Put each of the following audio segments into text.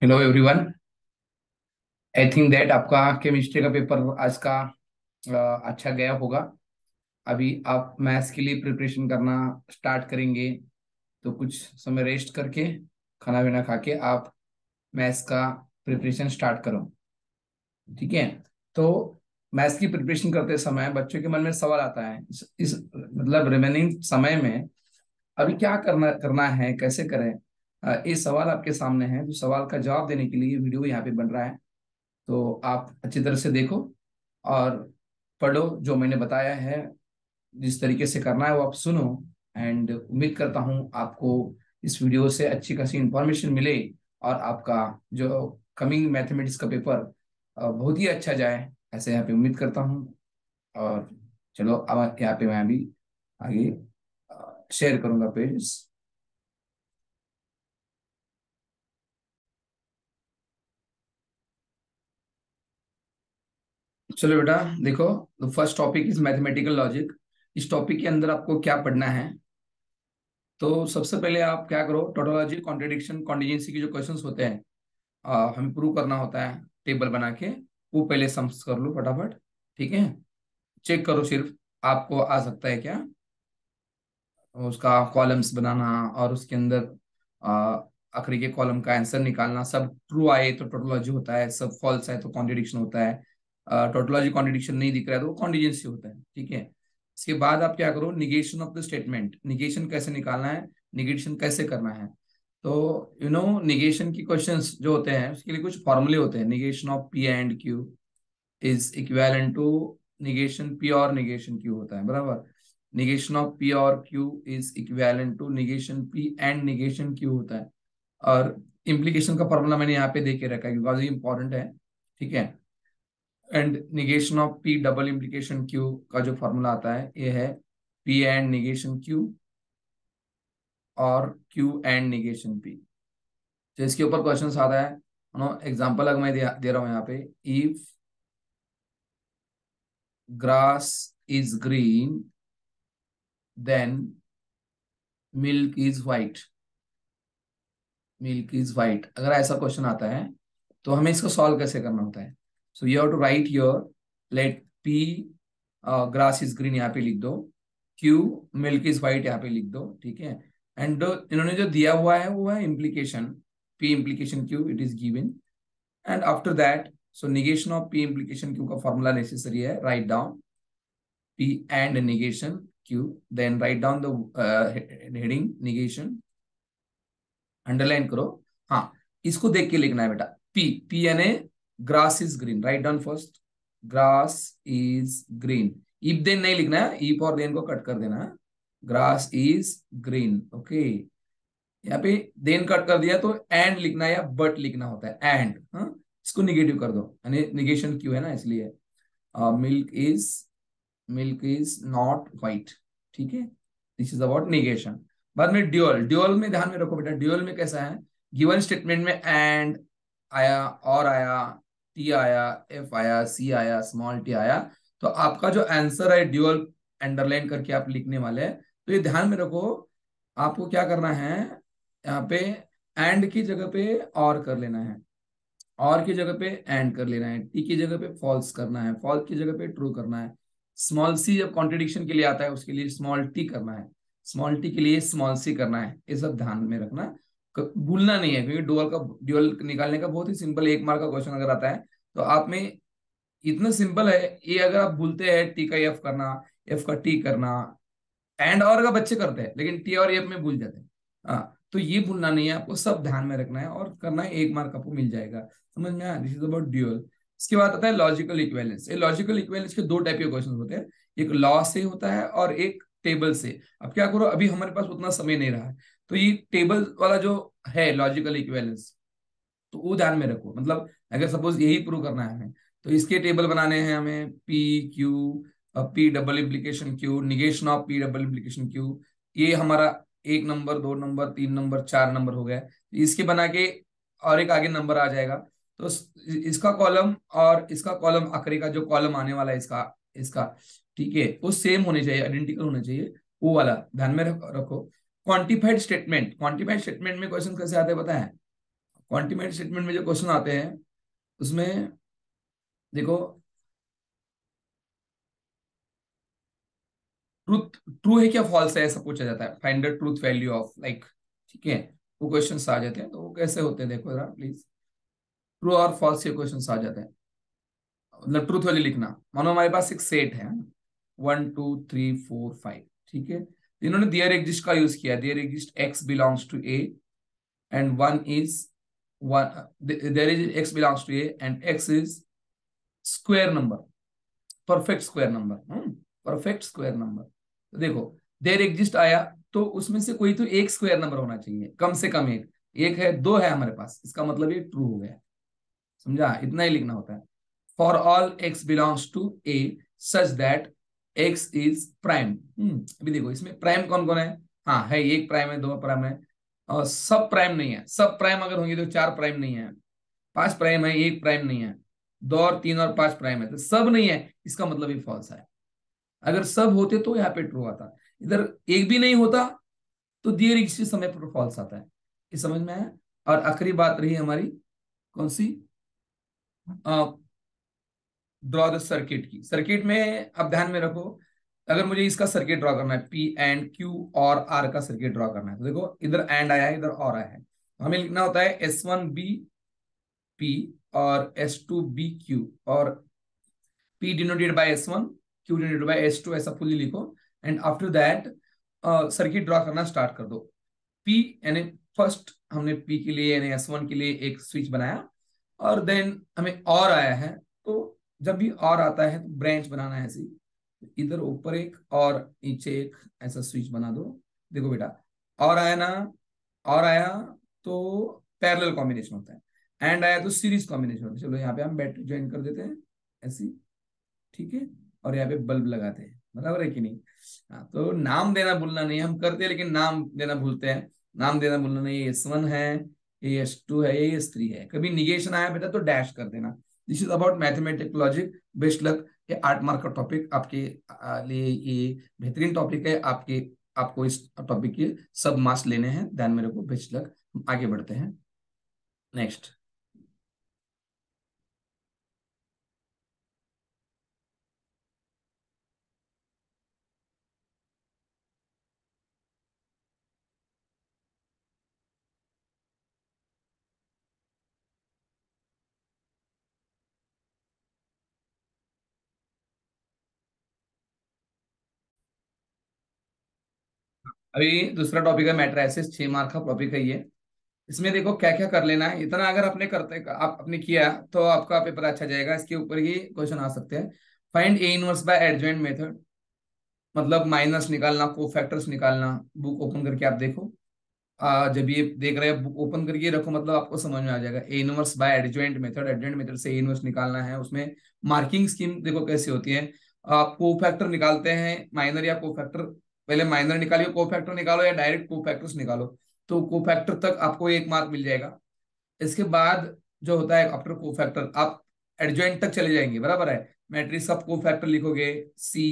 Hello everyone. I think that आपका chemistry का paper आज का अच्छा गया होगा। अभी आप मैथ्स के लिए प्रिपरेशन करना स्टार्ट करेंगे, तो कुछ समय रेस्ट करके खाना वाना खा के आप मैथ्स का प्रिपरेशन स्टार्ट करो। ठीक है? तो मैथ्स की प्रिपरेशन करते समय बच्चों के मन में सवाल आता है, इस मतलब रिमेनिंग समय में अभी क्या करना करना है, कैसे करें। ये सवाल आपके सामने है, तो सवाल का जवाब देने के लिए वीडियो यहाँ पे बन रहा है। तो आप अच्छी तरह से देखो और पढ़ो जो मैंने बताया है। जिस तरीके से करना है वो आप सुनो। एंड उम्मीद करता हूँ आपको इस वीडियो से अच्छी खासी इंफॉर्मेशन मिले और आपका जो कमिंग मैथमेटिक्स का पेपर बहुत ही अच्छा जाए, ऐसे यहाँ पे उम्मीद करता हूँ। और चलो अब यहाँ पे मैं भी आगे शेयर करूंगा पेज। चलो बेटा, देखो, first topic is mathematical logic. इस टॉपिक के अंदर आपको क्या पढ़ना है? तो सबसे पहले आप क्या करो, टोटोलॉजी, कॉन्ट्रडिक्शन, कॉन्टिजेंसी के जो क्वेश्चंस होते हैं हमें प्रूव करना होता है टेबल बना के। वो पहले सम्स कर लो फटाफट। ठीक है? चेक करो सिर्फ आपको आ सकता है क्या उसका कॉलम्स बनाना, और उसके अंदर आ, आखिरी के कॉलम का आंसर निकालना। सब ट्रू आए तो टोटोलॉजी होता है, सब फॉल्स आए तो कॉन्ट्रडिक्शन होता है। टोटोलॉजी कॉन्ट्रडिक्शन नहीं दिख रहा है तो वो कॉन्टिजेंसी होता है। ठीक है? इसके बाद आप क्या करो, negation of the statement. Negation कैसे निकालना है, निगेशन कैसे करना है। तो निगेशन की क्वेश्चंस जो होते हैं उसके लिए कुछ फॉर्मूले होते हैं। Negation of P and Q is equivalent to negation P और निगेशन क्यू होता है, बराबर। निगेशन ऑफ पी और Q is equivalent to negation P and negation Q होता है। और इम्प्लीकेशन का फॉर्मूला मैंने यहाँ पे दे के रखा है बिकॉज ये इंपॉर्टेंट है। ठीक है? And negation of P double implication Q का जो फॉर्मूला आता है ये है पी एंड निगेशन क्यू और क्यू एंड निगेशन पी। तो इसके ऊपर क्वेश्चन आता है। एग्जाम्पल अगर मैं दे रहा हूं यहाँ पे, if grass is green then milk is white. Milk is white, अगर ऐसा क्वेश्चन आता है तो हमें इसको सॉल्व कैसे करना होता है? So you have to write your, let P grass is green यहाँ पे लिख दो, क्यू मिल्क इज वाइट यहाँ पे लिख दो। ठीक है? एंड इन्होंने जो दिया हुआ है वो है implication, P implication Q, it is given. And after that, so negation of P implication Q का फॉर्मूला नेसेसरी है, write down P and negation q, then write down the heading negation, underline करो। हाँ, इसको देख के लिखना है बेटा। पी, पी यानी grass is green, write down first, grass is green. If then नहीं लिखना है, इफ और देन को कट कर देना है। Grass is green, okay. यहाँ पे देन कट कर दिया तो एंड लिखना है या बट लिखना होता है, एंड। हाँ, इसको निगेटिव कर दो, यानी निगेशन क्यों है ना, इसलिए milk is, milk is not white. ठीक है? This is about negation. बाद में ड्यूअल, ड्यूअल में ध्यान में रखो बेटा, ड्यूअल में कैसा है, गिवन स्टेटमेंट में एंड आया, और आया, टी आया, एफ आया, सी आया, स्मॉल टी आया, तो आपका जो आंसर है ड्यूअल अंडरलाइन करके आप लिखने वाले हैं। तो ये ध्यान में रखो, आपको क्या करना है यहाँ पे, एंड की जगह पे और कर लेना है, और की जगह पे एंड कर लेना है, टी की जगह पे फॉल्स करना है, फॉल्स की जगह पे ट्रू करना है। स्मॉल सी जब कॉन्ट्रडिक्शन के लिए आता है उसके लिए स्मॉल टी करना है, स्मॉल टी के लिए स्मॉल सी करना है। ये सब ध्यान में रखना, भूलना नहीं है, क्योंकि ड्यूअल निकालने का बहुत ही सिंपल 1 मार्क का क्वेश्चन अगर आता है तो आप में इतना सिंपल है ये। अगर आप भूलते हैं टी का एफ करना, एफ का टी करना, एंड और का बच्चे करते हैं लेकिन टी और एफ में भूल जाते हैं। हाँ, तो ये भूलना नहीं है, आपको सब ध्यान में रखना है और करना है, 1 मार्क आपको मिल जाएगा। समझ में आया? This is about dual. इसके बाद आता है लॉजिकल इक्विवेलेंस। ये लॉजिकल इक्विवेलेंस के 2 टाइप के क्वेश्चन होते हैं, एक लॉ से होता है और एक टेबल से। अब क्या करो, अभी हमारे पास उतना समय नहीं रहा है, तो ये टेबल वाला जो है लॉजिकल इक्विवेलेंस, तो वो ध्यान में रखो। मतलब अगर सपोज यही प्रूव करना है हमें, तो इसके टेबल बनाने हैं हमें, P Q, P double implication Q, negation of P double implication Q. ये हमारा 1 नंबर, 2 नंबर, 3 नंबर, 4 नंबर हो गया। इसके बना के और एक आगे नंबर आ जाएगा, तो इसका कॉलम और इसका कॉलम, आखिरी का जो कॉलम आने वाला है इसका इसका, ठीक है, वो सेम होने चाहिए, आइडेंटिकल होना चाहिए, वो वाला ध्यान में रखो। क्वांटिफाइड स्टेटमेंट, क्वांटिफाइड स्टेटमेंट में क्वेश्चन कैसे आते हैं पता है? क्वांटिमेटिक स्टेटमेंट में जो क्वेश्चन आते हैं उसमें देखो, ट्रूथ ट्रू है क्या फॉल्स है ऐसा पूछा जाता है, find the truth value of like, ठीक है, वो क्वेश्चंस आ जाते हैं। तो वो कैसे होते हैं देखो जरा प्लीज, ट्रू और फॉल्स के क्वेश्चंस आ जाते हैं। मतलब ट्रूथ वाली लिखना, मानो हमारे पास एक सेट है 1 2 3 4 5, ठीक है, इन्होंने देयर एग्जिस्ट का यूज किया, there exist x belongs to A and one is one, there is x belongs to A and x is square number, perfect square number, perfect square number. तो देखो there exist आया, तो उसमें से कोई तो एक स्क्वायर नंबर होना चाहिए, कम से कम एक, एक है, दो है हमारे पास, इसका मतलब ये ट्रू हो गया। समझा, इतना ही लिखना होता है। For all x belongs to A such that x is prime. अभी देखो इसमें प्राइम कौन कौन है, हाँ है, एक प्राइम है, दो प्राइम है, और सब प्राइम नहीं है। सब प्राइम अगर होंगे तो चार प्राइम नहीं है, पांच प्राइम है, एक प्राइम नहीं है, दो और तीन और पांच प्राइम है, तो सब नहीं है, इसका मतलब ये फॉल्स है। अगर सब होते तो यहाँ पे ट्रू आता, इधर एक भी नहीं होता तो दिए इसी समय पर फॉल्स आता है। ये समझ में आया। और आखिरी बात रही हमारी कौन सी, ड्रॉ द सर्किट की। सर्किट में अब ध्यान में रखो, अगर मुझे इसका सर्किट ड्रॉ करना है, पी एंड क्यू और आर का सर्किट ड्रॉ करना है, तो देखो इधर एंड आया है, इधर और आया है, तो हमें लिखना होता है S1 B P और S2 B Q, और P denoted by S1, Q denoted by S2, ऐसा फुल्ली लिखो। And after that circuit draw करना स्टार्ट कर दो। P यानी फर्स्ट हमने P के लिए यानी S1 के लिए एक स्विच बनाया, और देन हमें और आया है, तो जब भी और आता है तो ब्रांच बनाना है ऐसी, इधर ऊपर एक और नीचे एक, ऐसा स्विच बना दो। देखो बेटा और आया ना, और आया तो पैरेलल कॉम्बिनेशन होता है, एंड आया तो सीरीज कॉम्बिनेशन होता है। चलो यहाँ पे हम बैटरी ज्वाइन कर देते हैं ऐसी, ठीक है, और यहाँ पे बल्ब लगाते हैं, बराबर है कि नहीं। हाँ, तो नाम देना भूलना नहीं, हम करते हैं लेकिन नाम देना भूलते हैं। नाम देना भूलना नहीं, ये S1 है, ये S2 है, ये S3 है। कभी निगेशन आया बेटा तो डैश कर देना। This is about mathematic logic. Best luck. ये 8 मार्क का टॉपिक आपके लिए ये बेहतरीन टॉपिक है आपके, आपको इस टॉपिक के सब मार्क्स लेने हैं, ध्यान में रखो। Best luck. हम आगे बढ़ते हैं नेक्स्ट। अभी दूसरा टॉपिक है मैट्रिसेस, 6 मार्क का टॉपिक है ये। इसमें देखो क्या क्या कर लेना है, इतना अगर आपने करते आप अपने किया तो आपका पेपर अच्छा जाएगा। इसके ऊपर ही क्वेश्चन आ सकते हैं। फाइंड ए इनवर्स बाय एडजॉइंट मेथड, मतलब माइनस निकालना, कोफैक्टर्स निकालना। बुक ओपन करके आप देखो, जब ये देख रहे हैं बुक ओपन करके रखो, मतलब आपको समझ में आ जाएगा। ए inverse bye adjoint method, adjoint method से ए इनवर्स निकालना है। उसमें मार्किंग स्कीम देखो कैसी होती है। आप कोफैक्टर निकालते हैं, माइनर या कोफैक्टर, पहले माइनर निकालिए, कोफैक्टर निकालो, या डायरेक्ट कोफैक्टर्स निकालो, तो कोफैक्टर तक आपको 1 मार्क मिल जाएगा। इसके बाद जो होता है आफ्टर कोफैक्टर, आप एडजॉइंट तक चले जाएंगे, बराबर है। मैट्रिक्स ऑफ कोफैक्टर लिखोगे सी,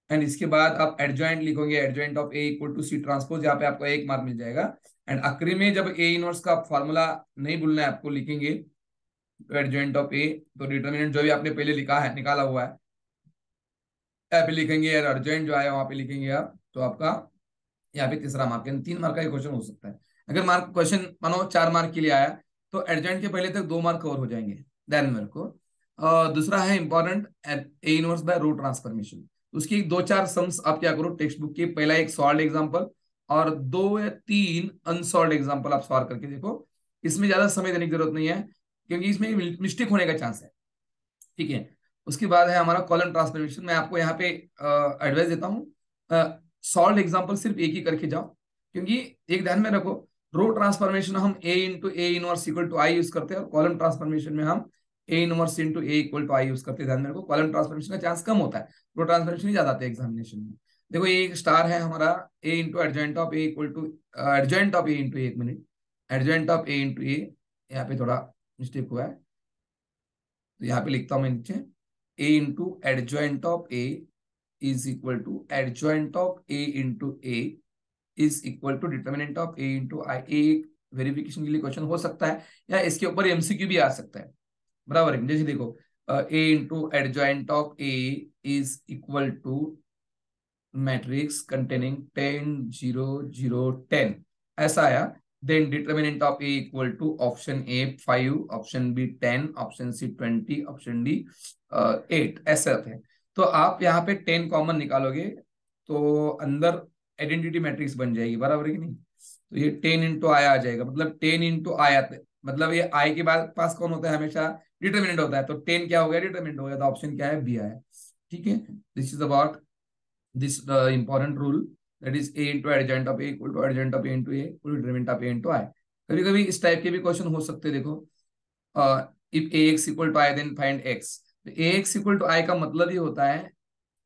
एंड इसके बाद आप एडजॉइंट लिखोगे, adjoint of A equal to C transpose, यहाँ पे आपको 1 मार्क मिल जाएगा। एंड आखिरी में जब ए इनवर्स का फॉर्मूला नहीं भूलना है आपको, लिखेंगे एडजॉइंट ऑफ ए, तो डिटर्मिनेंट जो भी आपने पहले लिखा है, निकाला हुआ है, यहाँ पे लिखेंगे, और अर्जेंट जो आया वहां पे लिखेंगे आप, तो आपका यहाँ पे तीसरा मार्क, यानी 3 मार्क का क्वेश्चन हो सकता है। अगर मार्क क्वेश्चन मानो 4 मार्क के लिए आया, तो एडजॉइंट के पहले तक 2 मार्क कवर हो जाएंगे। ध्यान में रखो। दूसरा है important, A inverse by row transformation. उसकी 2 4 सम्स आप क्या करो टेक्स्ट बुक के, पहला एक सॉल्व एग्जाम्पल और 2 या 3 अनसॉल्व एग्जाम्पल आप सॉल्व करके देखो। इसमें ज्यादा समय देने की जरूरत नहीं है, क्योंकि इसमें मिस्टेक होने का चांस है, ठीक है। उसके बाद है हमारा कॉलम ट्रांसफॉर्मेशन। मैं आपको यहाँ पे एडवाइस देता हूँ, सॉल्व एग्जांपल सिर्फ एक ही करके जाओ, क्योंकि एक ध्यान में रखो, रो ट्रांसफॉर्मेशन हम A into A inverse equal to I use करते हैं, और कॉलम ट्रांसफॉर्मेशन में हम A inverse into A equal to I use करते हैं। ध्यान में रखो, कॉलम ट्रांसफॉर्मेशन का चांस कम होता है, रो ट्रांसफॉर्मेशन ही ज्यादा आता है एग्जामिनेशन में। देखो ये एक स्टार है हमारा, A into adjoint of A equal to adjoint of A into, 1 minute, adjoint of A into A, यहाँ पे थोड़ा मिस्टेक हुआ है, तो यहाँ पे लिखता हूं मैं नीचे, A into adjoint of A is equal to adjoint of A into A is equal to determinant of A into I. A verification के लिए क्वेश्चन हो सकता है, या इसके ऊपर एमसीक्यू भी आ सकता है, बराबर है। जैसे देखो, A into adjoint of A is equal to matrix containing 10 0 0 10, ऐसा आया। Then determinant of A equal to option A 5, option B 10, option C 20, option D 8, ऐसे होते हैं। तो आप यहाँ पे 10 कॉमन निकालोगे तो अंदर आइडेंटिटी मैट्रिक्स बन जाएगी, बराबर है कि नहीं। तो ये 10 इंटू आई आ जाएगा, मतलब 10 इंटू आई आते, मतलब ये आई के बाद पास कौन होता है, हमेशा डिटर्मिनेंट होता है। तो 10 क्या हो गया, डिटर्मिनेंट हो गया, तो ऑप्शन क्या है, बी आया। ठीक है, this is about this important rule, that is a into adjoint of a equal to adjoint of a into a equal to determinant of a into I। कभी कभी इस टाइप के भी क्वेश्चन हो सकते हैं। देखो, if A X equal to I then find X, तो A X equal to I का मतलब ही होता है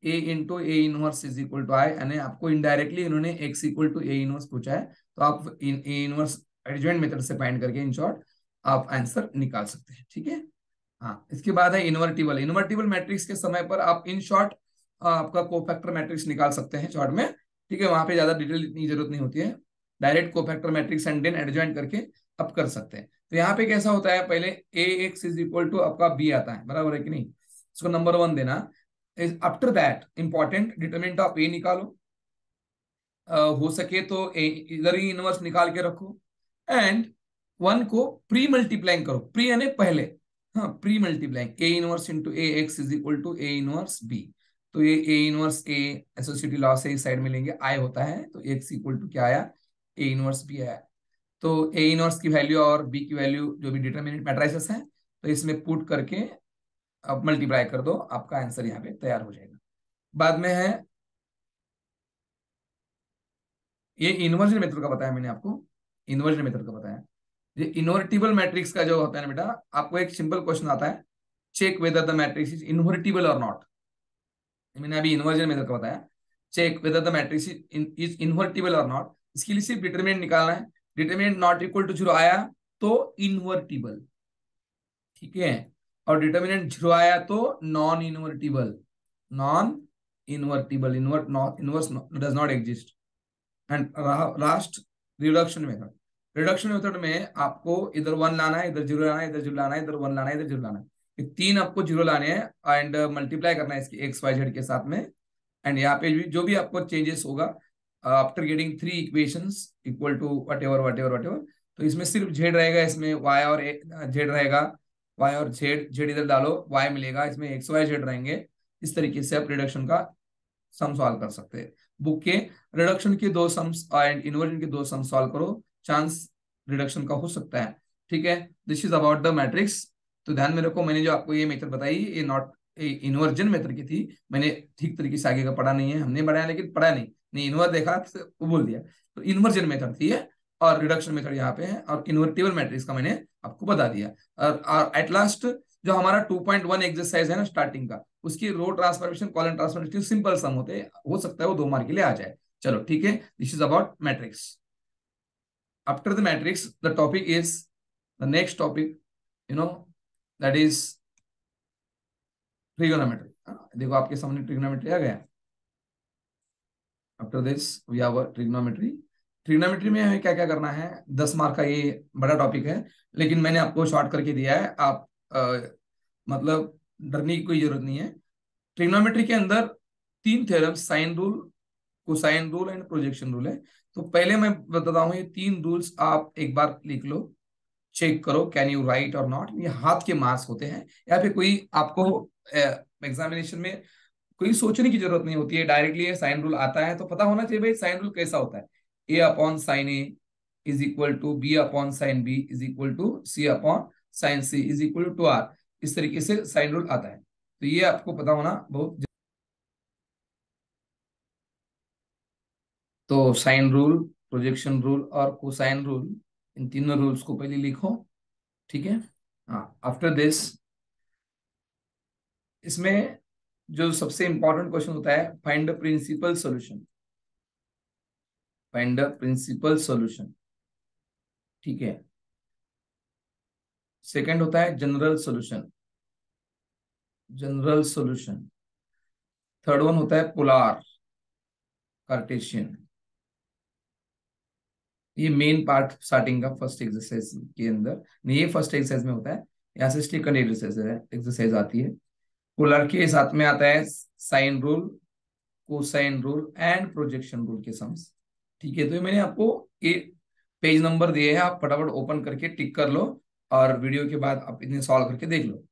A into A inverse is equal to I, यानी आपको इनडायरेक्टली इन्होंने X equal to A inverse पूछा है, तो आप in A inverse adjoint method से फाइंड करके इन शॉर्ट आप आंसर निकाल सकते हैं। ठीक है, हाँ। इसके बाद है इन्वर्टिबल। इन्वर्टिबल मैट्रिक्स के समय पर आप इन शॉर्ट आपका कोफैक्टर मैट्रिक्स निकाल सकते हैं शॉर्ट में। ठीक है, वहां पे ज्यादा डिटेल इतनी जरूरत नहीं होती है, direct cofactor matrix and then adjoint करके आप कर सकते हैं। तो यहाँ पे कैसा होता है, पहले ए एक्स इज इक्वल टू आपका बी आता है, बराबर है कि नहीं, इसको नंबर 1 देना। After that important determinant of A निकालो, हो सके तो इधर ही इनवर्स निकाल के रखो, एंड 1 को प्री मल्टीप्लाइंग करो, प्री यानी पहले, हाँ pre multiplying, A inverse into A X is equal to A inverse B. तो ये A inverse A associative law से इस साइड में लेंगे, आई होता है, तो एक्स इक्वल टू क्या आया, ए इनवर्स बी आया। तो ए इनवर्स की वैल्यू और बी की वैल्यू जो भी डिटरमिनेंट मैट्रिसेस है, तो इसमें पुट करके अब मल्टीप्लाई कर दो, आपका आंसर यहाँ पे तैयार हो जाएगा। बाद में है, ये इन्वर्जन मेथड का बताया मैंने आपको, इन्वर्जन मेथड का बताया। ये इन्वर्टिबल मैट्रिक्स का जो होता है ना बेटा, आपको एक सिंपल क्वेश्चन आता है, check whether the matrix is invertible और नॉट। मैंने अभी इन्वर्जन मेथड का बताया, check whether the matrix is invertible और नॉट। इसके लिए सिर्फ डिटरमिनेंट निकालना है, डिटरमिनेंट नॉट इक्वल टू 0 आया तो इन्वर्टिबल, ठीक है, और डिटरमिनेंट 0 आया तो non invertible, non invertible, invert not, inverse does not exist. And last, reduction method. Reduction method में आपको इधर 1 लाना है, इधर 0 लाना है, इधर 0 लाना है, इधर 1 लाना है, इधर 0 लाना है, ये 3 आपको 0 लाने हैं एंड मल्टीप्लाई करना है इसके एक्स वाई जेड के साथ में। एंड यहाँ पे भी जो भी आपको चेंजेस होगा after getting 3 equations equal to whatever whatever whatever, तो इसमें सिर्फ जेड रहेगा, इसमें वाई और जेड रहेगा, वाई और जेड, जेड इधर डालो वाई मिलेगा, इसमें एक्स वाई जेड रहेंगे। इस तरीके से आप रिडक्शन का सम सॉल्व कर सकते हैं। बुक के रिडक्शन के 2 सम्स एंड इन्वर्जन के 2 सम सॉल्व करो, चांस रिडक्शन का हो सकता है। ठीक है, this is about the matrix. तो ध्यान में रखो, मैंने जो आपको ये मेथड बताई ये नॉट इन्वर्जन मेथड की थी, मैंने ठीक तरीके से आगे का पढ़ा नहीं है, हमने पढ़ाया लेकिन पढ़ा नहीं इन्वर्स देखा तो वो बोल दिया, तो इन्वर्जन मेथड थी है, और रिडक्शन मेथड यहाँ पे है, और इन्वर्टिबल मैट्रिक्स का मैंने आपको बता दिया। और एट लास्ट जो हमारा 2.1 एक्सरसाइज है ना स्टार्टिंग का, उसकी row transformation column transformation simple some होते हैं, हो सकता है वो 2 मार्क के लिए आ जाए। चलो ठीक है, this is about matrix. After the matrix the topic is the next topic, you know, that is trigonometry. देखो आपके सामने ट्रिगोनोमेट्री आ गया। After this we have trigonometry. Trigonometry में हमें क्या क्या करना है, 10 मार्क का ये बड़ा टॉपिक है, लेकिन मैंने आपको शॉर्ट करके दिया है, आप मतलब डरने की कोई जरूरत नहीं है। ट्रिग्नोमेट्री के अंदर 3 theorem, sine rule, cosine rule and projection rule है। तो पहले मैं बताता हूँ, ये 3 रूल्स आप एक बार लिख लो, चेक करो कैन यू राइट और नॉट। ये हाथ के मार्क्स होते हैं, या फिर कोई आपको एग्जामिनेशन में कोई सोचने की जरूरत नहीं होती है, डायरेक्टली ये साइन रूल आता है, तो पता होना चाहिए भाई साइन रूल कैसा होता है। A upon sine A is equal to B upon sine B is equal to C upon sine C is equal to R, इस तरीके से साइन रूल आता है, तो ये आपको पता होना बहुत। तो साइन रूल, प्रोजेक्शन रूल और कोसाइन रूल, इन तीनों रूल्स को पहले लिखो, ठीक है। हाँ, आफ्टर दिस इसमें जो सबसे इंपॉर्टेंट क्वेश्चन होता है, find the principal solution, find the principal solution, ठीक है। सेकंड होता है general solution, general solution. Third one होता है पोलार, कार्टेशियन। ये मेन पार्ट स्टार्टिंग का फर्स्ट एक्सरसाइज के अंदर नहीं, ये फर्स्ट एक्सरसाइज में होता है। यहाँ से स्टिक एक्सरसाइज है, एक्सरसाइज आती है। पोलर के साथ में आता है sine rule, cosine rule and projection rule के सम्स। ठीक है, तो ये मैंने आपको ये पेज नंबर दिए हैं, आप फटाफट ओपन करके टिक कर लो और वीडियो के बाद आप इन्हें सॉल्व करके देख लो।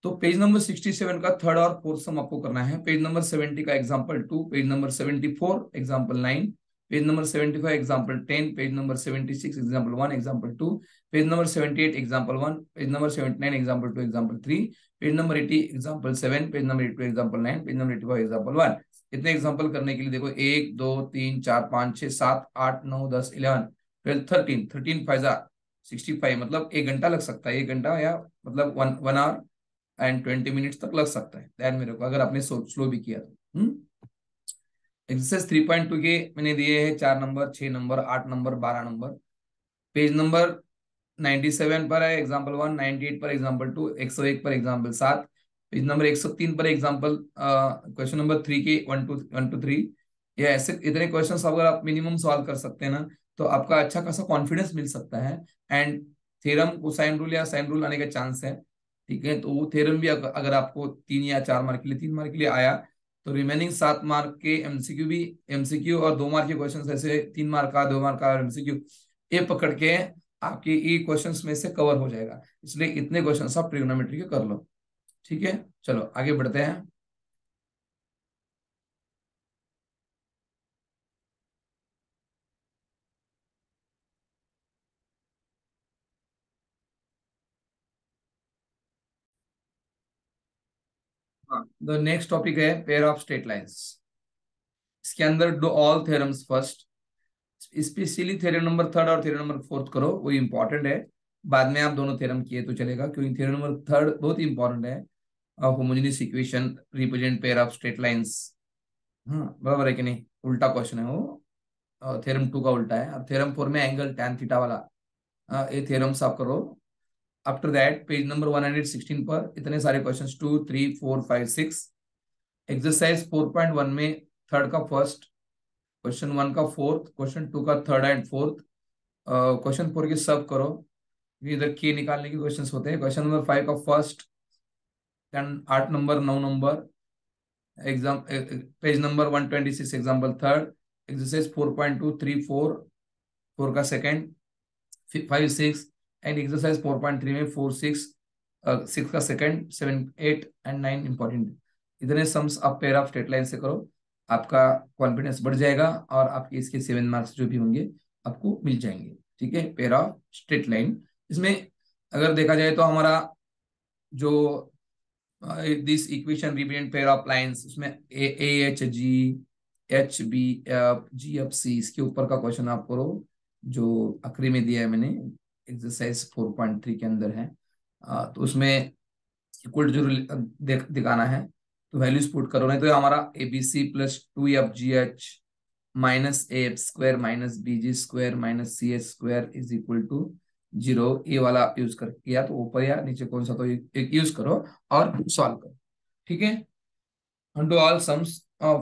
तो पेज नंबर 67 का थर्ड और फोर्थ सम आपको करना है। पेज नंबर 70 का example 2, page number 74 example 9, page number 75 example 10, page number 76 example 1 example 2, page number 78 example 1, page number 79 example 2 example 3, page number 80 example 7, page number 82 example 9, page number 85 example 1। इतने example करने के लिए देखो 1 2 3 4 5 6 7 8 9 10 11 12 13 13 Pfizer 65, मतलब 1 घंटा लग सकता है, 1 घंटा या मतलब 1 आवर एंड 20 मिनट्स तक लग सकता है, ध्यान में रखो अगर आपने स्लो भी किया तो। एक्सरसाइज 3.2 के मैंने दिए हैं 4 number, 6 number, 8 number, 12 number. Page number 97 पर है एग्जाम्पल 1, 98 पर एग्जाम्पल 2, 101 पर एग्जाम्पल 7, पेज नंबर 103 पर एग्जाम्पल क्वेश्चन नंबर 3 के 1 to 3। ये ऐसे इतने क्वेश्चन अगर आप मिनिमम सॉल्व कर सकते हैं ना, तो आपका अच्छा खासा कॉन्फिडेंस मिल सकता है। एंड थ्योरम कोसाइन रूल या साइन रूल आने का चांस है। ठीक है, तो वो थ्योरम भी अगर आपको 3 या 4 मार्क के लिए, 3 मार्क के लिए आया, तो रिमेनिंग 7 मार्क के एमसीक्यू भी, एमसीक्यू और 2 मार्क के क्वेश्चन ऐसे 3 मार्क का, 2 मार्क का एमसीक्यू, ये पकड़ के आपके ये क्वेश्चंस में से कवर हो जाएगा। इसलिए इतने क्वेश्चंस आप ट्रिग्नोमेट्री के कर लो। ठीक है, चलो आगे बढ़ते हैं। हाँ, द नेक्स्ट टॉपिक है पेयर ऑफ स्ट्रेट लाइंस। इसके अंदर do all theorems first, specially theorem number third और थ्योरम नंबर फोर्थ करो, वो इंपॉर्टेंट है। बाद में आप दोनों थ्योरम किए तो चलेगा, क्योंकि थ्योरम नंबर थर्ड बहुत इंपॉर्टेंट है। Homogeneous equation represent pair of straight lines. हाँ बराबर है कि नहीं, उल्टा क्वेश्चन है वो, थ्योरम 2 का उल्टा है। अब थ्योरम 4 में एंगल टैन थीटा वाला ये थ्योरम्स आप करो। आफ्टर दैट पेज नंबर 116 पर इतने सारे क्वेश्चंस 2 3 4 5 6। एक्सरसाइज 4.1 में थर्ड का फर्स्ट, क्वेश्चन 1 का फोर्थ, क्वेश्चन 2 का थर्ड एंड फोर्थ, क्वेश्चन 4 की सब करो। इधर के निकालने के क्वेश्चंस होते हैं। क्वेश्चन नंबर 5 का first, then 8 number, 9 number, exam page number 126 example third, exercise 4.2 3 4, 4 का सेकंड, 5 6, एंड एक्सरसाइज 4.3 में 4 6, 6 का सेकंड, 7 8 एंड 9 इंपॉर्टेंट। इतने सम्स आप पेयर ऑफ स्ट्रेट लाइन से करो, आपका कॉन्फिडेंस बढ़ जाएगा और आपके इसके 7 मार्क्स जो भी होंगे आपको मिल जाएंगे। ठीक है, पेयर ऑफ स्ट्रेट लाइन। इसमें अगर देखा जाए तो हमारा जो this equation represent pair of lines, उसमें A H G, H B F, G F C, इसके ऊपर का क्वेश्चन आप करो जो आखिरी में दिया है मैंने, एक्सरसाइज 4.3 के अंदर है। तो उसमें इक्वल जो दिखाना है, तो वैल्यूज पुट करो, नहीं तो हमारा a b c plus 2 f g h minus a f square minus b g square minus c h square is equal to 0, ये वाला यूज कर किया तो ऊपर या नीचे कौन सा तो एक यूज करो और सॉल्व करो। ठीक है, do all sums,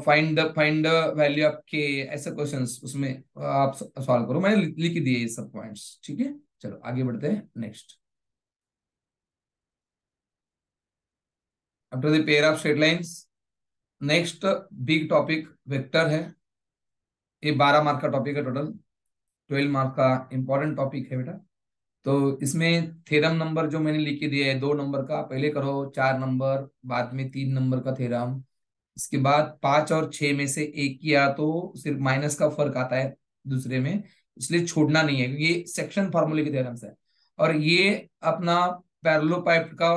find the value of के, ऐसे क्वेश्चंस उसमें आप सॉल्व करो, मैंने लिख ही दिए ये सब पॉइंट्स। ठीक है, चलो आगे बढ़ते हैं next. After the pair of straight lines, next big topic vector है। ये 12 मार्क का टॉपिक है, टोटल 12 मार्क का इंपॉर्टेंट टॉपिक है बेटा। तो इसमें थ्योरम नंबर जो मैंने लिख के दिया है 2 नंबर का पहले करो, 4 नंबर, बाद में 3 नंबर का थ्योरम, इसके बाद 5 और 6 में से एक किया तो सिर्फ माइनस का फर्क आता है दूसरे में, इसलिए छोड़ना नहीं है क्योंकि ये सेक्शन फार्मूले के थ्योरम्स है। और ये अपना पैरेललोपाइप का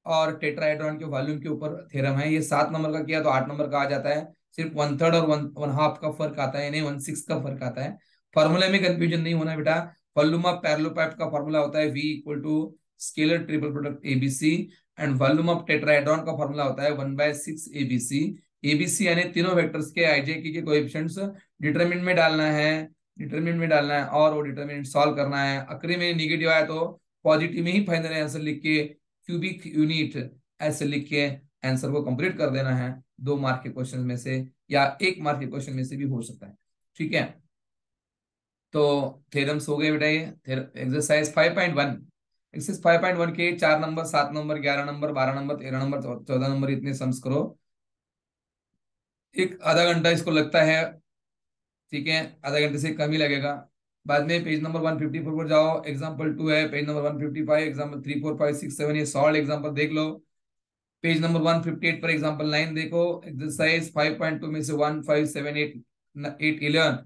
और टेट्राहेड्रॉन के वॉल्यूम के ऊपर थ्योरम है। ये 7 नंबर का किया तो 8 नंबर का आ जाता है, सिर्फ 1/3 और 1/2 का फर्क आता है, यानी 1/6 का फर्क आता है। फॉर्मूले में कंफ्यूजन नहीं होना बेटा। वॉल्यूम ऑफ पैरेललोपाइप का फॉर्मूला होता है V equal to scalar triple product abc, and volume of tetrahedron का फॉर्मूला होता है 1/6 एबीसी। एबीसी यानी तीनों वेक्टर्स के आईजेके के कोएफिशिएंट्स डिटरमिनेंट में डालना है, डिटरमिनेंट में डालना है और वो डिटरमिनेंट सॉल्व करना है। आखिरी में नेगेटिव आया तो पॉजिटिव में ही फाइनल आंसर लिख के क्यूबिक यूनिट ऐसे लिख के आंसर को कंप्लीट कर देना है। 2 मार्क के क्वेश्चन में से या 1 मार्क के क्वेश्चन में से भी हो सकता है। ठीक है, तो थ्योरम्स हो गए बेटा ये। एक्सरसाइज 5.1, एक्सरसाइज 5.1 के 4 number, 7 number, 11 number, 12 number, 13 number, 14 number इतने सम्स करो। एक आधा घंटा इसको लगता है, ठीक है, आधा घंटे से कम ही लगेगा। बाद में पेज नंबर 154 पर जाओ, एग्जाम्पल 2 है, पेज नंबर 155, एग्जाम्पल 3 4 5 6 7, ये सॉल्व एग्जाम्पल देख लो। पेज नंबर 158 पर एग्जाम्पल 9 देखो। एक्सरसाइज 5.2 में से 1 5 7 8 8 11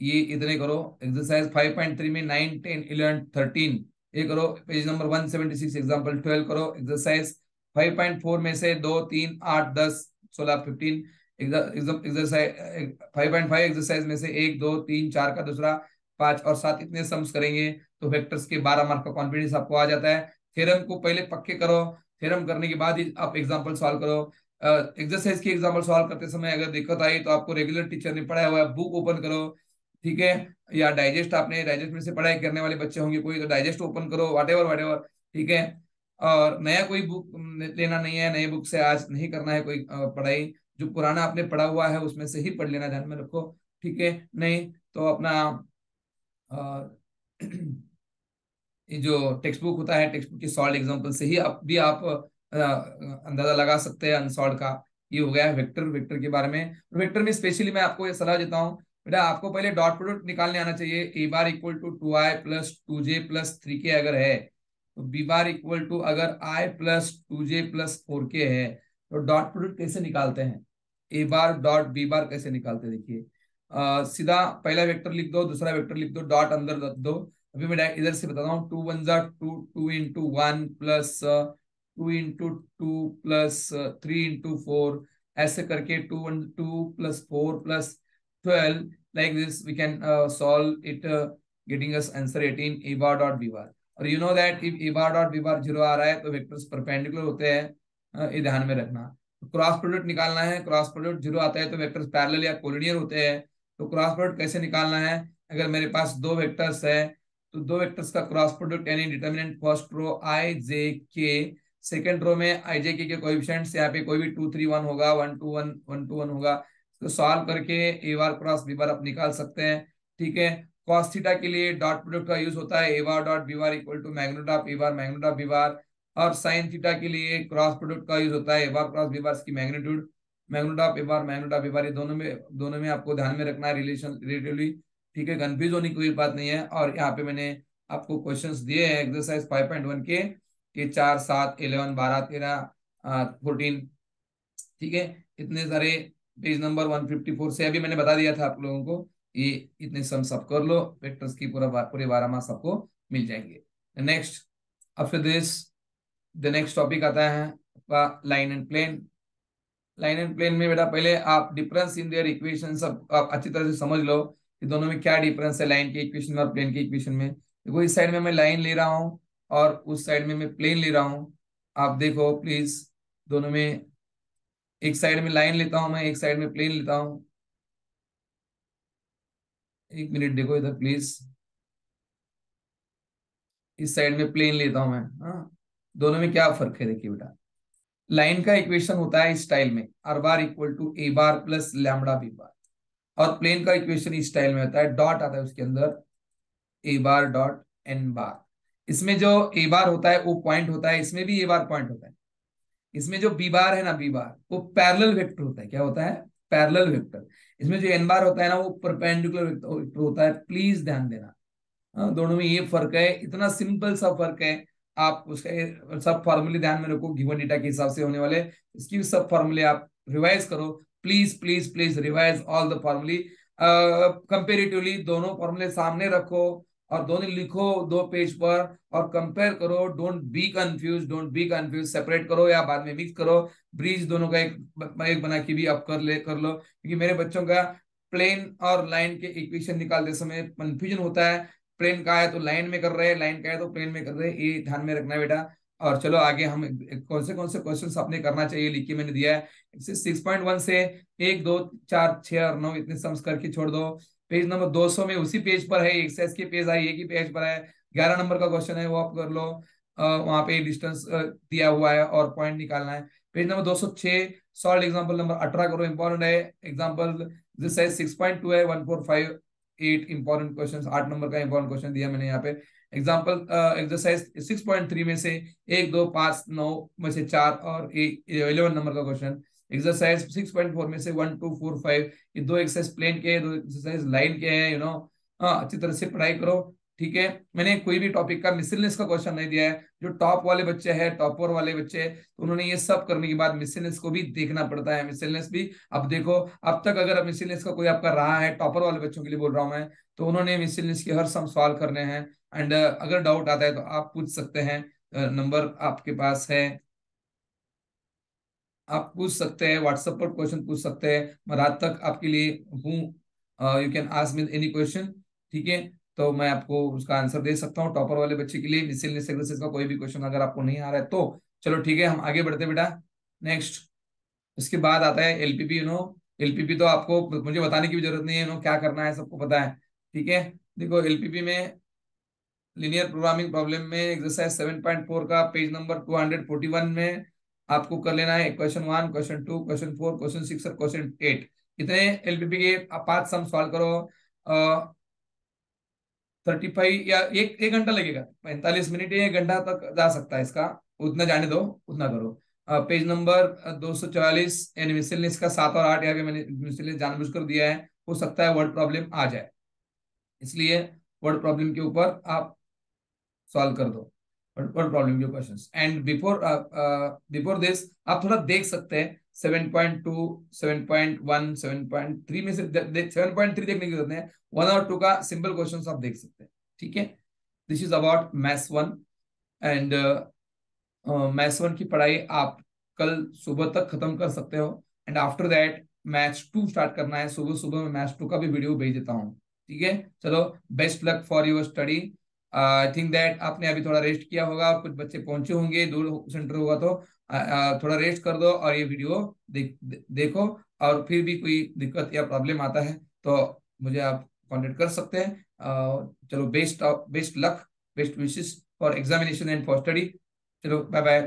ये इतने करो। एक्सरसाइज 5.3 में 9 10 11 13 ये करो। पेज नंबर 176 एग्जाम्पल 12 करो। एक्सरसाइज 5.4 में से 2 3 8 10 16 15 एक्सरसाइज 5.5 एक्सरसाइज में से 1 2 3 4 का दूसरा, 5 और 7 इतने सम्स करेंगे तो वेक्टर्स के 12 मार्क का कॉन्फिडेंस आपको आ जाता है। थ्योरम को पहले पक्के करो, थ्योरम करने के बाद ही आप एग्जाम्पल सॉल्व करो। एक्सरसाइज की एग्जाम्पल सॉल्व करते समय अगर दिक्कत आई तो आपको रेगुलर टीचर ने पढ़ाया हुआ है बुक ओपन करो, ठीक है, या डाइजेस्ट, आपने डाइजेस्ट में से पढ़ाई करने वाले बच्चे होंगे कोई तो डाइजेस्ट ओपन करो, वट एवर, ठीक है। और नया कोई बुक लेना नहीं है, नए बुक से आज नहीं करना है कोई पढ़ाई, जो पुराना आपने पढ़ा हुआ है उसमें से ही पढ़ लेना, ध्यान में रखो, ठीक है। नहीं तो अपना अ, ये जो टेक्स्ट बुक होता है, टेक्स्ट बुक की सॉल्व एग्जांपल से ही आप अंदाजा लगा सकते हैं अनसॉल्व का। ये हो गया है वेक्टर, वेक्टर के बारे में। वेक्टर में स्पेशली मैं आपको ये सलाह देता हूँ बेटा, आपको पहले डॉट प्रोडक्ट निकालने आना चाहिए। A bar equal to 2i plus 2j plus 3k अगर है, तो बी बार इक्वल टू अगर i plus 2j plus 4k है, तो डॉट प्रोडक्ट कैसे निकालते हैं, ए बार डॉट बी बार कैसे निकालते हैं देखिए। सीधा पहला वेक्टर लिख दो, दूसरा वेक्टर लिख दो, डॉट अंदर रख दो। अभी मैं इधर से बताता हूँ, 2 1 2, 2 into 1 plus 2 into 2 plus 3 into 4, ऐसे करके 2 1 2 plus 4 plus 12, like this we can solve it, getting us answer 18 a bar dot b bar। और you know that if a bar dot b bar 0 आ रहा है तो वेक्टर्स परपेंडिकुलर होते हैं, ये ध्यान में रखना। क्रॉस प्रोडक्ट निकालना है, क्रॉस प्रोडक्ट 0 आता है तो वेक्टर्स पैरेलल या कोलिनियर होते हैं। तो क्रॉस प्रोडक्ट कैसे निकालना है, अगर मेरे पास दो वेक्टर्स है तो दो वेक्टर्स का क्रॉस प्रोडक्ट यानी डिटर्मिनेंट फर्स्ट रो आई जे के, सेकंड रो में आई जे के कोएफिशिएंट्स, यहाँ पे कोई भी 2 3 1 होगा, 1 2 1 1 2 1 होगा, तो सॉल्व करके ए बार क्रॉस बी बार आप निकाल सकते हैं, ठीक है। कॉस थीटा के लिए डॉट प्रोडक्ट का यूज होता है, A bar dot B bar equal to magnitude of A bar magnitude of B bar. और साइन थीटा के लिए क्रॉस प्रोडक्ट का यूज होता है, A bar cross B bar की magnitude, magnitude of A bar magnitude of B bar. ये दोनों में आपको ध्यान में रखना है रिलेशन रिलेटिवली, ठीक है, कंफ्यूज होने की कोई बात नहीं है। और यहाँ पे मैंने आपको क्वेश्चंस दिए हैं एक्सरसाइज 5.1 के 4 7 11 12 13 14, ठीक है, इतने सारे। पेज नंबर 154 से अभी मैंने बता दिया था आप लोगों को, ये इतने सम सब कर लो, वेक्टर्स की पूरे 12 मार्क्स आपको मिल जाएंगे। Next, after this the next topic आता है आपका line and plane. Line and plane में बेटा पहले आप डिफरेंस इन देयर इक्वेशन सब आप अच्छी तरह से समझ लो कि दोनों में क्या डिफरेंस है, लाइन के इक्वेशन में और प्लेन के इक्वेशन में। देखो इस साइड में मैं लाइन ले रहा हूँ और उस साइड में मैं प्लेन ले रहा हूँ। आप देखो प्लीज, दोनों में एक साइड में लाइन लेता हूं मैं, एक साइड में प्लेन लेता हूं। एक मिनट देखो इधर प्लीज, इस साइड में प्लेन लेता हूं मैं, हाँ। दोनों में क्या फर्क है देखिए बेटा, लाइन का इक्वेशन होता है इस स्टाइल में, R bar equal to A bar plus lambda B bar. और प्लेन का इक्वेशन इस स्टाइल में होता है, डॉट आता है उसके अंदर, ए बार डॉट एन बार। इसमें जो ए बार होता है वो पॉइंट होता है, इसमें भी ए बार पॉइंट होता है। इसमें जो बी बार है ना, बी बार वो पैरेलल वेक्टर होता है, क्या होता है, पैरेलल वेक्टर। इसमें जो एन बार होता है ना वो परपेंडिकुलर वेक्टर होता है, प्लीज ध्यान देना। हाँ, दोनों में ये फर्क है, इतना सिंपल सा फर्क है। आप उसके सब फॉर्मूले ध्यान में रखो, गिवन डेटा के हिसाब से होने वाले, इसकी भी सब फॉर्मूले आप रिवाइज करो, please please please revise all the फॉर्मूले। कंपेरेटिवली दोनों फॉर्मूले सामने रखो और दोनों लिखो दो पेज पर और कंपेयर करो। Don't be confuse, don't be confuse, separate करो या बाद में मिक्स करो। ब्रिज दोनों का एक बना के भी आप कर लो, क्योंकि मेरे बच्चों का प्लेन और लाइन के इक्वेशन निकालते समय कंफ्यूजन होता है, प्लेन का है तो लाइन में कर रहे हैं, लाइन का है तो प्लेन में कर रहे हैं, ये ध्यान में रखना बेटा। और चलो आगे हम कौन से क्वेश्चन आपने करना चाहिए लिख के मैंने दिया है। 6.1 से 1 2 4 6 और 9 इतने सम्स करके छोड़ दो। पेज नंबर 200 में उसी पेज पर है, एक्सरसाइज के पेज आई एक ही पेज पर है, 11 नंबर का क्वेश्चन है वो आप कर लो। वहां पे डिस्टेंस दिया हुआ है और पॉइंट निकालना है। Page number 206 solve example number 18 करो, इंपॉर्टेंट है एग्जांपल। दिस है 6.2 है 145 8 इंपॉर्टेंट क्वेश्चन, 8 नंबर का इंपॉर्टेंट क्वेश्चन दिया मैंने यहाँ पे। एग्जाम्पल एक्सरसाइज 6.3 में से 1, 2, 5, 9 में से 4 और 11 नंबर का क्वेश्चन। एक्सरसाइज 6.4 में से 1, 2, 4, 5, ये 2 एक्सरसाइज प्लेन के हैं, 2 एक्सरसाइज लाइन के हैं, अच्छी तरह से पढ़ाई करो। ठीक है, मैंने कोई भी टॉपिक का मिसलेनियस का क्वेश्चन नहीं दिया है। जो टॉप वाले बच्चे हैं, टॉपर वाले बच्चे हैं, तो उन्होंने ये सब करने के बाद मिसलेनियस को भी देखना पड़ता है। मिसलेनियस भी अब देखो, अब तक अगर मिसलेनियस का कोई आपका रहा है, टॉपर वाले बच्चों के लिए बोल रहा हूं मैं, तो उन्होंने मिसलेनियस के हर सम सॉल्व करने हैं। एंड अगर डाउट आता है तो आप पूछ सकते हैं, नंबर आपके पास है, आप पूछ सकते हैं, व्हाट्सएप पर क्वेश्चन पूछ सकते हैं। मैं रात तक आपके लिए हूँ, you can ask me any question. ठीक है, तो मैं आपको उसका आंसर दे सकता हूँ। टॉपर वाले बच्चे के लिए मिसलेनियस एक्सरसाइज का कोई भी क्वेश्चन अगर आपको नहीं आ रहा है तो चलो ठीक है, हम आगे बढ़ते हैं बेटा। नेक्स्ट, उसके बाद आता है एलपीपी। एलपीपी तो आपको मुझे बताने की भी जरूरत नहीं है, क्या करना है सबको पता है। ठीक है, देखो एलपीपी में, लीनियर प्रोग्रामिंग प्रॉब्लम में एक्सरसाइज 7.4 का पेज नंबर 241 में आपको कर लेना है क्वेश्चन 1, क्वेश्चन 2, क्वेश्चन 4, क्वेश्चन 6 और क्वेश्चन 8। इतने एलपीपी के आप 5 सम सॉल्व करो। 35 या एक घंटा लगेगा, 45 मिनट या 1 घंटा तक जा सकता है इसका, उतना जाने दो, उतना करो। पेज नंबर 244 यानी मिसलेनियस का 7 और 8 यहाँ पे मैंने मिसलेनियस जानबूझकर दिया है, हो सकता है वर्ड प्रॉब्लम आ जाए, इसलिए वर्ड प्रॉब्लम के ऊपर आप सॉल्व कर दो, वर्ड प्रॉब्लम के क्वेश्चंस। एंड बिफोर दिस आप थोड़ा देख सकते हैं 7.2, 7.1, 7.3 में से 7.3 देखने की जरूरत है, 1 और 2 का सिंपल क्वेश्चंस आप देख सकते हैं। ठीक है, this is about maths 1। And maths 1 की पढ़ाई आप कल सुबह तक खत्म कर सकते हो। And after that maths 2 start करना है, सुबह सुबह मैं मैथ्स 2 का भी वीडियो भेज देता हूँ। ठीक है, चलो, best luck for your study. I think that आपने अभी थोड़ा रेस्ट किया होगा और कुछ बच्चे पहुंचे होंगे, दूर सेंटर होगा तो थोड़ा रेस्ट कर दो और ये वीडियो देखो। और फिर भी कोई दिक्कत या प्रॉब्लम आता है तो मुझे आप कांटेक्ट कर सकते हैं। चलो, best best luck, best wishes for examination and for study. चलो, बाय बाय।